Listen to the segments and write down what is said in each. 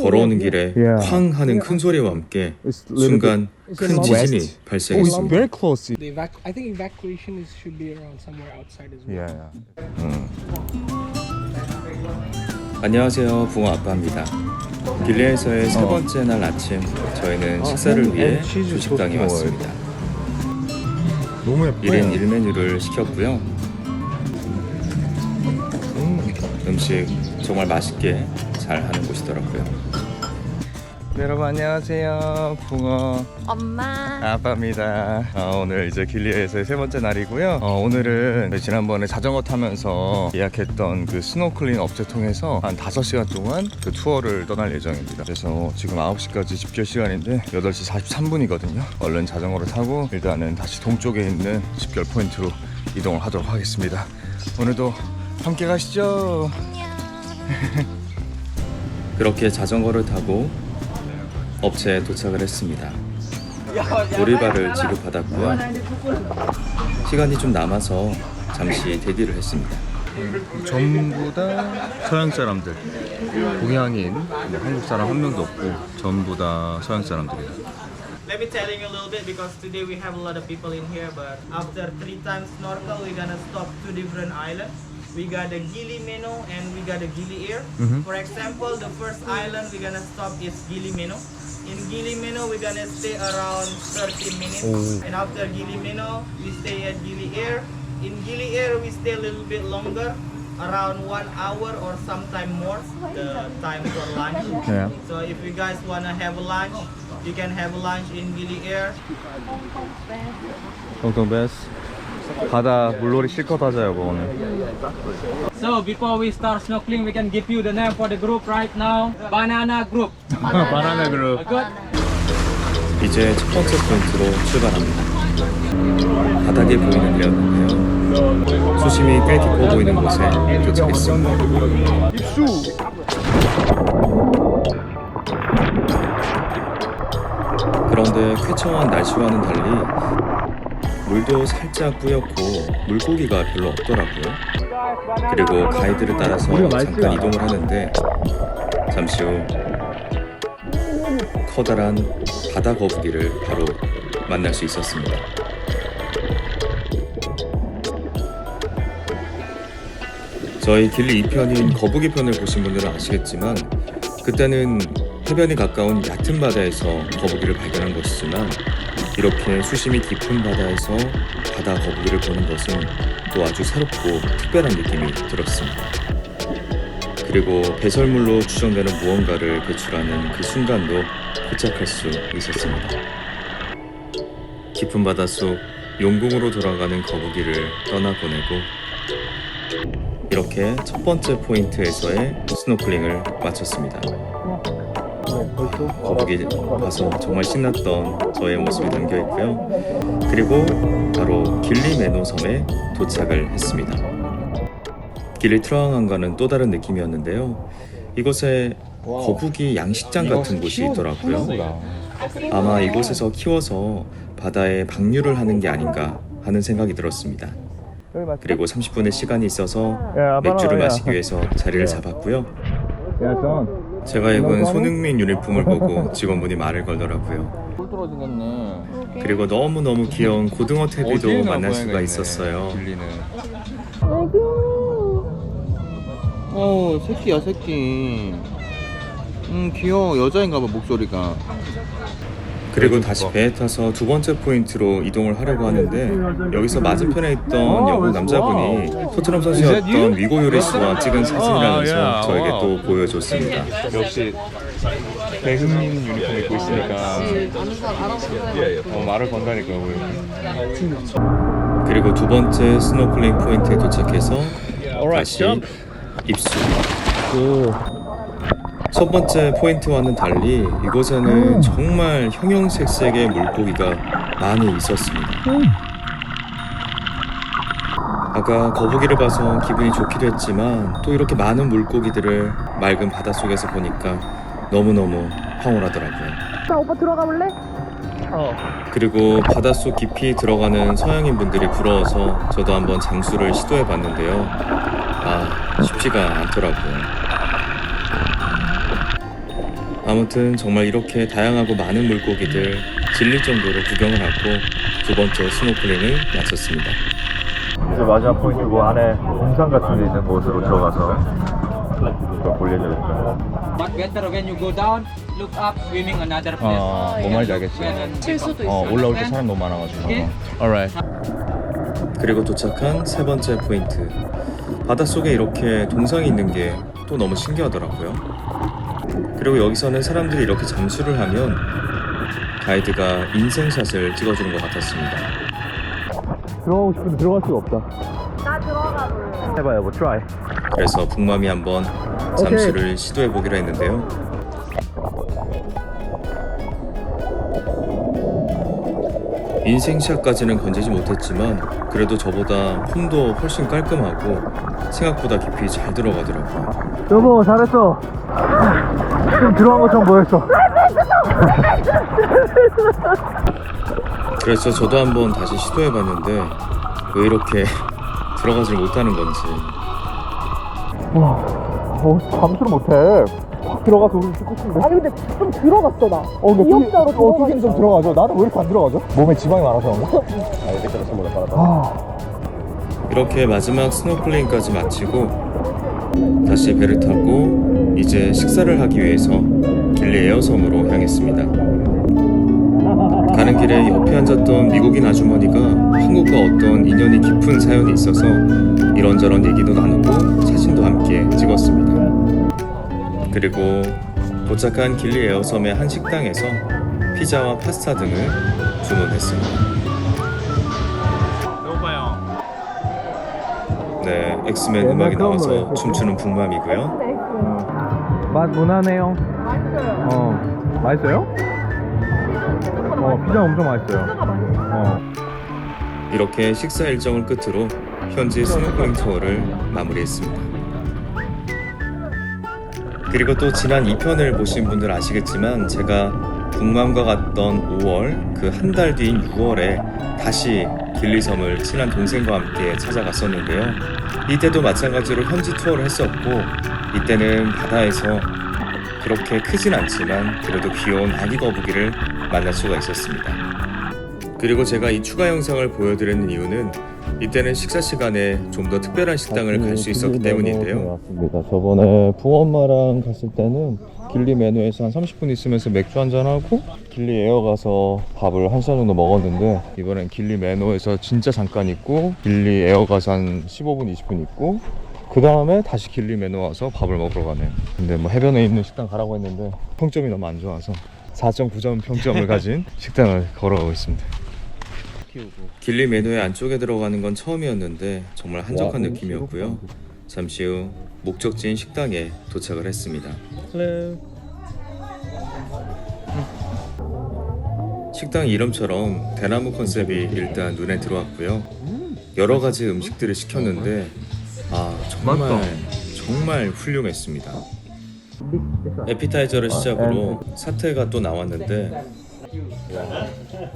걸어오는 길에 쾅 하는 큰 소리와 함께 순간 큰 지진이 발생했습니다. Very close. I think evacuation should be around somewhere outside as well. Yeah. 안녕하세요, 붕어 아빠입니다. 길리에서의 세 번째 날 아침, 저희는 식사를 위해 조식당에 왔습니다. 너무 예뻐요. 1인 1메뉴를 시켰고요. 음식 정말 맛있게 잘 하는 곳이더라고요. 네, 여러분 안녕하세요. 붕어 엄마. 아빠입니다. 오늘 이제 길리에서의 세 번째 날이고요. 오늘은 지난번에 자전거 타면서 예약했던 그 스노클링 업체 통해서 한 5시간 동안 그 투어를 떠날 예정입니다. 그래서 지금 9시까지 집결 시간인데 8시 43분이거든요. 얼른 자전거를 타고 일단은 다시 동쪽에 있는 집결 포인트로 이동을 하도록 하겠습니다. 오늘도 함께 가시죠. 그렇게 자전거를 타고 업체에 도착을 했습니다. 놀이발을 지급받았고요. 시간이 좀 남아서 잠시 대기를 했습니다. 전부 다 서양 사람들, 동양인, 한국 사람 한 명도 없고 전부 다 서양 사람들이에요. Let me telling you a little bit because today we have a lot of people in here, but after 3 times snorkel, we're gonna stop 2 different islands. We got the Gili Meno and we got the Gili Air. For example, the first island we're gonna stop is Gili Meno. In Gili Meno, we're gonna stay around 30 minutes. And after Gili Meno, we stay at Gili Air. In Gili Air, we stay a little bit longer, around 1 hour or sometime more, the time for lunch. Yeah. So if you guys wanna have a lunch, you can have a lunch in Gili Air. 동동 베스. 바다 물놀이 실컷 하자 여보 오늘. So before we start snorkeling, we can give you the name for the group right now. Banana Group. 바나나 그룹. Good. 이제 첫 번째 포인트로 출발합니다. 바닥에 보이는 데였는데요. 수심이 꽤 깊어 보이는 곳에 도착했습니다. 그런데 쾌청한 날씨와는 달리 물도 살짝 뿌옇고 물고기가 별로 없더라고요. 그리고 가이드를 따라서 잠깐 이동을 하는데 잠시 후 커다란 바다 거북이를 바로 만날 수 있었습니다. 저희 길리 2편인 거북이 편을 보신 분들은 아시겠지만 그때는 해변이 가까운 얕은 바다에서 거북이를 발견한 것이지만 이렇게 수심이 깊은 바다에서 바다 거북이를 보는 것은 또 아주 새롭고 특별한 느낌이 들었습니다. 그리고 배설물로 추정되는 무언가를 배출하는 그 순간도 포착할 수 있었습니다. 깊은 바닷속 용궁으로 돌아가는 거북이를 떠나보내고 이렇게 첫 번째 포인트에서의 스노클링을 마쳤습니다. 거북이 봐서 정말 신났던 저의 모습이 담겨있고요. 그리고 바로 길리 메노 섬에 도착을 했습니다. 길리 트라왕항과는 또 다른 느낌이었는데요. 이곳에 거북이 양식장 같은 곳이 있더라고요. 아마 이곳에서 키워서 바다에 방류를 하는 게 아닌가 하는 생각이 들었습니다. 그리고 30분의 시간이 있어서 맥주를 마시기 위해서 자리를 잡았고요. 제가 입은 손흥민 유니폼을 보고 직원분이 말을 걸더라고요. 그리고 너무너무 귀여운 고등어 태비도 만날 수가 있었어요. 새끼야 새끼. 귀여워. 여자인가봐 목소리가. 그리고 다시 배에 타서 두 번째 포인트로 이동을 하려고 하는데 여기서 맞은편에 있던 영국 남자분이 토트넘 선수였던 위고 요리스와 찍은 사진이라면서 저에게 또 보여줬습니다. 역시 배흥민 유니폼 입고 있으니까 말을 건다니까 우리. 그리고 두 번째 스노클링 포인트에 도착해서 다시 입수. 첫 번째 포인트와는 달리 이곳에는 정말 형형색색의 물고기가 많이 있었습니다. 아까 거북이를 봐서 기분이 좋기도 했지만 또 이렇게 많은 물고기들을 맑은 바닷속에서 보니까 너무너무 황홀하더라고요. 자, 오빠 들어가 볼래? 그리고 바닷속 깊이 들어가는 서양인 분들이 부러워서 저도 한번 잠수를 시도해 봤는데요. 쉽지가 않더라고요. 아무튼 정말 이렇게 다양하고 많은 물고기들 질릴 정도로 구경을 하고 두 번째 스노클링을 마쳤습니다. 이제 마지막 포인트고 안에 공상 같은 데 있는 곳으로 들어가서 그걸 볼 예정입니다. But better when you go down, look up, swimming another place. 뭔 말인지 알겠지? 칠 수도 있어. 올라올 때 사람 너무 많아가지고. Alright. 그리고 도착한 세 번째 포인트. 바닷속에 이렇게 동상이 있는 게 또 너무 신기하더라고요. 그리고 여기서는 사람들이 이렇게 잠수를 하면 가이드가 인생샷을 찍어주는 것 같았습니다. 들어가고 싶은데 들어갈 수가 없다. 나 들어가 볼래. 해봐요, 뭐 try. 그래서 북맘이 한번 잠수를 시도해보기로 했는데요. 인생샷까지는 건지지 못했지만 그래도 저보다 폼도 훨씬 깔끔하고 생각보다 깊이 잘 들어가더라고요. 여보 잘했어. 좀 들어간 것처럼 보였어. 그래서 저도 한번 다시 시도해봤는데 왜 이렇게 들어가질 못하는 건지. 잠수를 못해. 확 들어가서 우리 찍고 싶은데. 아니 근데 좀 들어갔어 나. 근데 기억자로 크기는 좀 들어가죠. 나는 왜 이렇게 안 들어가죠? 몸에 지방이 많아서 그런가? 이렇게 마지막 스노클링까지 마치고 다시 배를 타고 이제 식사를 하기 위해서 길리 에어섬으로 향했습니다. 가는 길에 옆에 앉았던 미국인 아주머니가 한국과 어떤 인연이 깊은 사연이 있어서 이런저런 얘기도 나누고 사진도 함께 찍었습니다. 그리고 도착한 길리 에어섬의 한 식당에서 피자와 파스타 등을 주문했습니다. 배고파요. 네, 엑스맨 음악이 나와서 춤추는 북맘이고요. 맛 무난해요. 맛있어요? 피자 엄청 맛있어요. 이렇게 식사 일정을 끝으로 현지 스노클링 투어를 마무리했습니다. 그리고 또 지난 2편을 보신 분들 아시겠지만 제가 북맘과 갔던 5월 그 한 달 뒤인 6월에 다시 길리섬을 친한 동생과 함께 찾아갔었는데요. 이때도 마찬가지로 현지 투어를 했었고 이때는 바다에서 그렇게 크진 않지만 그래도 귀여운 아기 거북이를 만날 수가 있었습니다. 그리고 제가 이 추가 영상을 보여드리는 이유는 이때는 식사 시간에 좀 더 특별한 식당을 갈 수 있었기 때문인데요. 저번에 부엄마랑 갔을 때는 길리 메뉴에서 한 30분 있으면서 맥주 한잔하고 길리 에어 가서 밥을 1시간 정도 먹었는데 이번엔 길리 메뉴에서 진짜 잠깐 있고 길리 에어 가서 한 15분 20분 있고 그 다음에 다시 길리 메뉴 와서 밥을 먹으러 가네요. 근데 뭐 해변에 있는 식당 가라고 했는데 평점이 너무 안 좋아서 4.9점 평점을 가진 식당을 걸어가고 있습니다. 길리 메뉴의 안쪽에 들어가는 건 처음이었는데 정말 한적한 느낌이었고요. 잠시 후 목적지인 식당에 도착을 했습니다. 식당 이름처럼 대나무 컨셉이 일단 눈에 들어왔고요. 여러 가지 음식들을 시켰는데 정말 훌륭했습니다. 에피타이저를 시작으로 사태가 또 나왔는데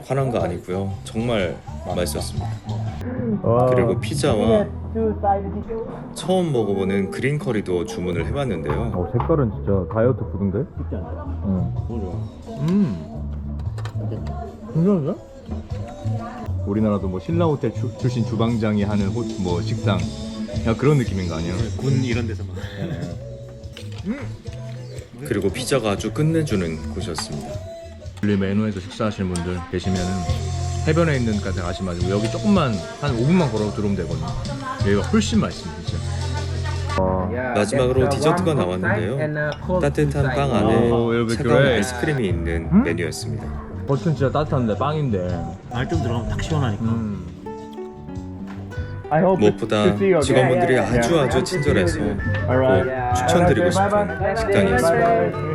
화난 거 아니고요. 정말 맛있었습니다. 그리고 피자와 처음 먹어보는 그린 커리도 주문을 해봤는데요. 색깔은 진짜 다이어트 푸드인데? 괜찮은데? 우리나라도 뭐 신라 호텔 출신 주방장이 하는 뭐 식당 야 그런 느낌인 거 아니야? 군 이런 데서만. 그리고 피자가 아주 끝내주는 곳이었습니다. 길리 메뉴에서 식사하시는 분들 계시면은 해변에 있는 데까지 가지 마시고 여기 조금만 한 5분만 걸어 들어오면 되거든요. 여기가 훨씬 맛있습니다 진짜. 마지막으로 디저트가 나왔는데요. 따뜻한 빵 안에 차가운 아이스크림이 있는 메뉴였습니다. 겉은 진짜 따뜻한데 빵인데 말 좀 들어가면 딱 시원하니까. 무엇보다 직원분들이 아주 친절해서 꼭 추천드리고 싶은 식당이었습니다.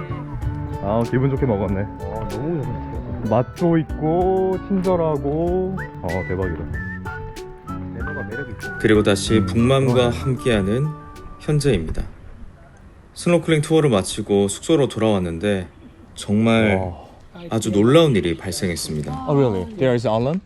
기분 좋게 먹었네. 너무 좋네. 맛도 있고 친절하고 대박이다. 메뉴가 매력이 있어. 그리고 다시 북맘과 함께하는 현재입니다. 스노클링 투어를 마치고 숙소로 돌아왔는데 정말 아주 놀라운 일이 발생했습니다. Oh really? There is island?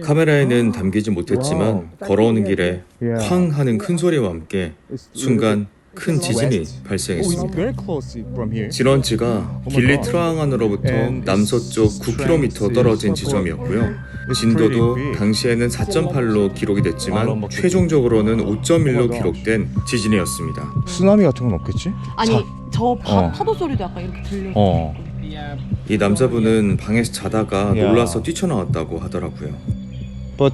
카메라에는 담기지 못했지만 걸어오는 길에 쾅 하는 큰 소리와 함께 순간 큰 지진이 발생했습니다. very close from here. 진원지가 길리 트라항안으로부터 남서쪽 9km 떨어진 지점이었고요. 진도도 당시에는 4.8로 기록이 됐지만 최종적으로는 5.1로 기록된 지진이었습니다. 쓰나미 같은 건 없겠지? 아니 저 어. 파도 소리도 약간 이렇게 들려. Yeah. 이 남자분은 방에서 자다가 야. 놀라서 뛰쳐나왔다고 하더라고요. But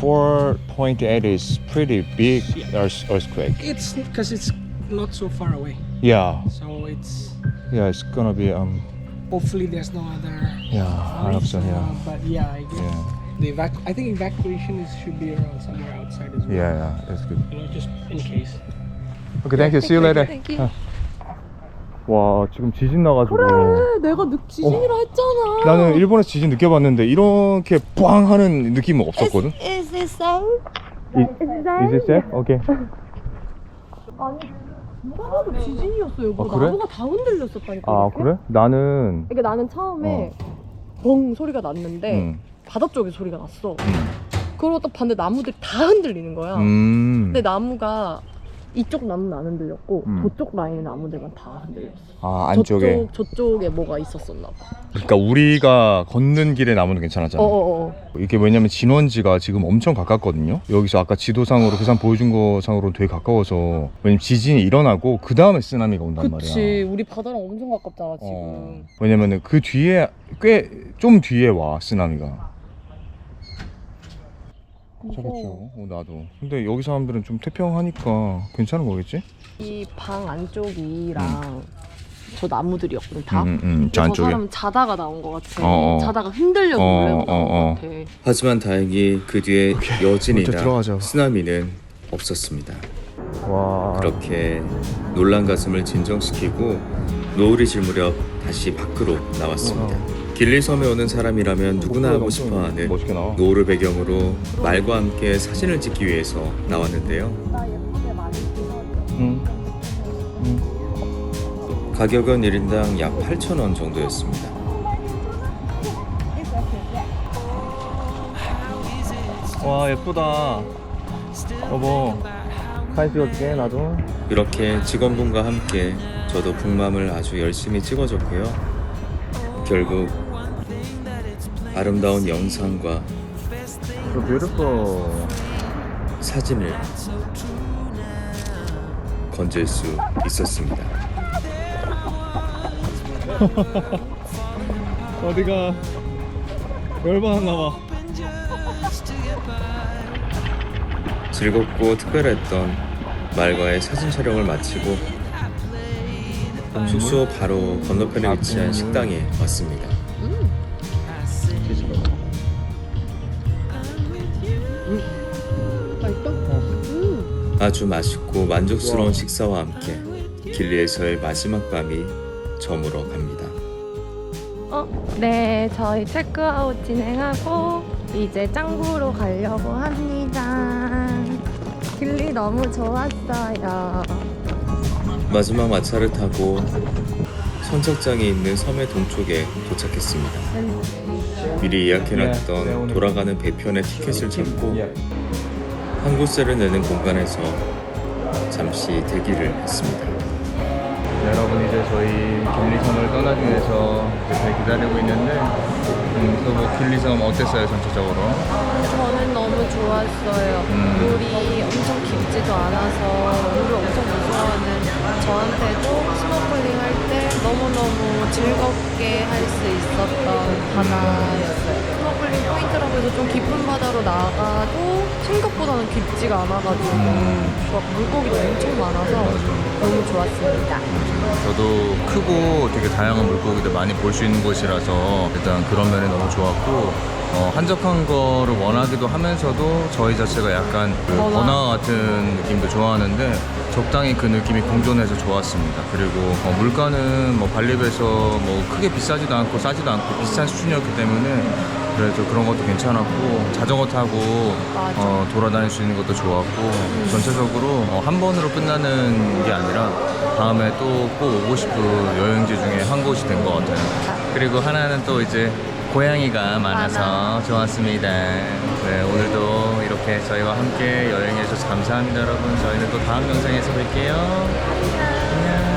4.8 is pretty big earthquake. It's because it's not so far away, Yeah, so it's it's gonna be hopefully there's no other. I hope so. But yeah, I guess Yeah. I think evacuation should be around somewhere outside as well. Yeah, that's good. You know, just in case. Okay, thank you. See you later. Thank you. 와, 지금 지진 나가지고. 그래, 내가 지진이라 했잖아. 나는 일본에서 지진 느껴봤는데 이렇게 빵 하는 느낌은 없었거든. Is it safe? Is it safe? Okay. 아니, 누가 봐도 지진이었어 여보. 아, 그래? 나무가 다 흔들렸었다니까. 아, 이렇게? 그래? 나는 그러니까 나는 처음에 뻥 소리가 났는데 음. 바다 쪽에 소리가 났어. 그러고 또 봤는데 나무들이 다 흔들리는 거야. 근데 나무가 이쪽 나무는 안 흔들렸고 저쪽 라인의 나무들만 다 흔들렸어. 아, 안쪽에. 저쪽에 뭐가 있었었나 봐. 그러니까 우리가 걷는 길의 나무는 괜찮았잖아. 이게 왜냐면 진원지가 지금 엄청 가깝거든요. 여기서 아까 지도상으로 그 사람 보여준 거상으로는 되게 가까워서, 왜냐면 지진이 일어나고 그 다음에 쓰나미가 온단 그치, 말이야. 우리 바다랑 엄청 가깝잖아 지금. 왜냐면은 그 뒤에 꽤 좀 뒤에 와 쓰나미가. 그렇죠. 나도. 근데 여기 사람들은 좀 태평하니까 괜찮은 거겠지? 이 방 안쪽이랑 저 나무들이었거든 다. 저 저 안쪽에. 사람은 자다가 나온 것 같아. 어. 자다가 흔들려서 놀래고 나온 것 같아. 하지만 다행히 그 뒤에 먼저 여진이나 들어가자. 쓰나미는 없었습니다. 와. 그렇게 놀란 가슴을 진정시키고 노을이 질 무렵 다시 밖으로 나왔습니다. 길리 섬에 오는 사람이라면 누구나 하고 싶어하는 멋있게 나와. 노을을 배경으로 말과 함께 사진을 찍기 위해서 나왔는데요. 가격은 1인당 약 8,000원 정도였습니다. 와, 예쁘다. 여보, 사진 찍어줄게 나도. 이렇게 직원분과 함께 저도 북맘을 아주 열심히 찍어줬고요. 결국 아름다운 영상과 So beautiful. 사진을 건질 수 있었습니다. 어디가 열받았나 봐. 즐겁고 특별했던 말과의 사진 촬영을 마치고 숙소 바로 건너편에 위치한 식당에 왔습니다. 맛있어? 아주 맛있고 만족스러운 식사와 함께 길리에서의 마지막 밤이 저물어 갑니다. 네, 저희 체크아웃 진행하고 이제 짱구로 가려고 합니다. 길리 너무 좋았어요. 마지막 마차를 타고 선착장이 있는 섬의 동쪽에 도착했습니다. 미리 예약해놨던 돌아가는 배편의 티켓을 잡고 항구세를 내는 공간에서 잠시 대기를 했습니다. 여러분, 이제 저희 길리섬을 떠나기 위해서 잘 기다리고 있는데, 또 뭐 길리섬 어땠어요 전체적으로? 저는 너무 좋았어요. 물이 엄청 깊지도 않아서 물을 엄청 무서워하는 저한테도 스노클링 할 때 너무너무 즐겁게 할 수 있었던 바다였어요. 스노클링 포인트라고 해서 좀 깊은 바다로 나가도 생각보다는 깊지가 않아가지고 막 물고기도 엄청 많아서 너무 좋았습니다. 저도 크고 되게 다양한 물고기들 많이 볼 수 있는 곳이라서 일단 그런 면이 너무 좋았고, 한적한 거를 원하기도 하면서도 저희 자체가 약간 그 번화 같은 느낌도 좋아하는데 적당히 그 느낌이 공존해서 좋았습니다. 그리고 물가는 뭐 발리베에서 뭐 크게 비싸지도 않고 싸지도 않고 비슷한 수준이었기 때문에 그래서 그런 것도 괜찮았고, 자전거 타고 돌아다닐 수 있는 것도 좋았고, 전체적으로 한 번으로 끝나는 게 아니라 다음에 또 꼭 오고 싶은 여행지 중에 한 곳이 된 것 같아요. 그리고 하나는 또 이제 고양이가 많아서 좋았습니다. 네, 오늘도 이렇게 저희와 함께 여행해 주셔서 감사합니다 여러분. 저희는 또 다음 영상에서 뵐게요. 안녕.